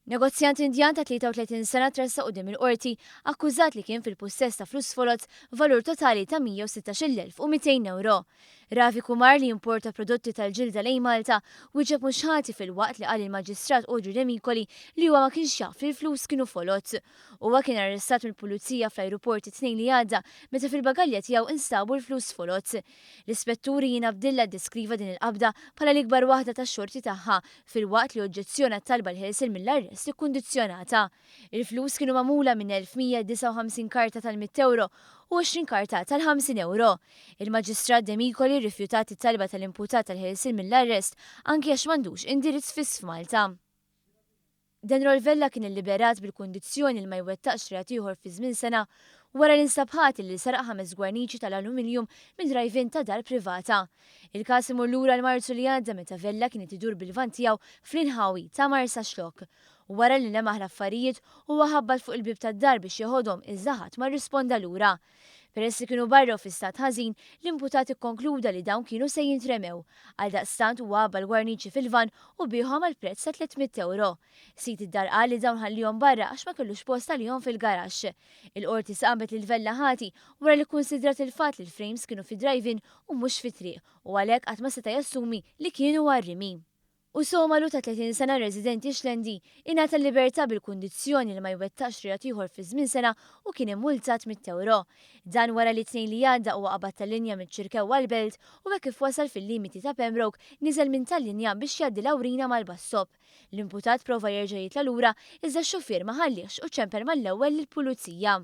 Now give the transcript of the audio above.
Negozjant Indjan ta' 33 sena tressa qudiem il-qorti akkużat li kien fil-pussess ta' flus folot valur totali ta' 116,200 euro. Ravi Kumar li importa prodotti tal-ġilda lejn Malta wieġeb mhux ħati fil-waqt li qal il-Maġistrat Audrey Demikoli li huwa ma kienx jaf li l-flus kienu folot. Huwa kien arrestat mill-Pulizija fl-ajruport it-tnejn li għadda meta fil-bagalja tiegħu instabu l-flus folot. L-ispetturi Jien Abdilla deskriva din il-qabda bħala l-ikbar waħda tax-xorti tagħha fil-waqt li oġġezzjona talba l-ħelsin mill-arrest ikkkundizzjonata. Il-flus kienu magħmula minn 1159 karta tal-100 euro u 20 karta tal-50 euro. Il-Maġistrat Demikoli rrifjutat it-talba tal-imputat tal-ħelsin mill-arrest anke għax m'għandux indirizz fiss f'Malta. Dan Rolvella kien illiberat bil-kundizzjoni li ma jwettaqx reat ieħor fi żmien sena wara l-instabħat li saraq 5 gwarniċi tal-alluminjum mid-drajvin ta' dar privata. Il-każ imur lura l-Marzu li għadda meta Vella kienet idur bil-van tiegħu fl-inħawi ta' Marsa Xlok. Wara li lemaħ l-affarijiet huwa ħabbat fuq il-bib tad-dar biex jeħodhom iż-żaħat ma rrisponda lura. Peress li kienu barra fi stat ħażin, l-imputat ikkonkluda li dawn kienu se jintremew. Għaldaqstant huwa għabba l-gwarniċi fil-van u bihom għal prezz ta' 300 euro. Sit id-dar qal li dawn ħallihom barra għax ma kellux posta lihom fil-garaxx. Il-qorti saqbet lil Vella ħati wara li kkunsidrat il-fatt li l-frames kienu fi drive-in u mhux fi triq u għalhekk qatt ma seta' jassumi li kienu għarrimi. U Somalu ta' 30 sena residenti Xlendi ingħata l-libertà bil-kundizzjoni li ma jwettaqx reat ieħor fi żmien sena u kien immultat 100 euro. Dan wara li tnejn li għadda huwa qabad tal-linja miċ-Ċirkew għall-Belt u hekk kif wasal fil-limiti ta' Pembroke niżel minn tal-linja biex jgħaddi l-awrina mal-bassop. L-imputat prova jerġa' jitla lura iżda x-xufier ma ħallihx u ċemper mal-ewwel lill-pulizija.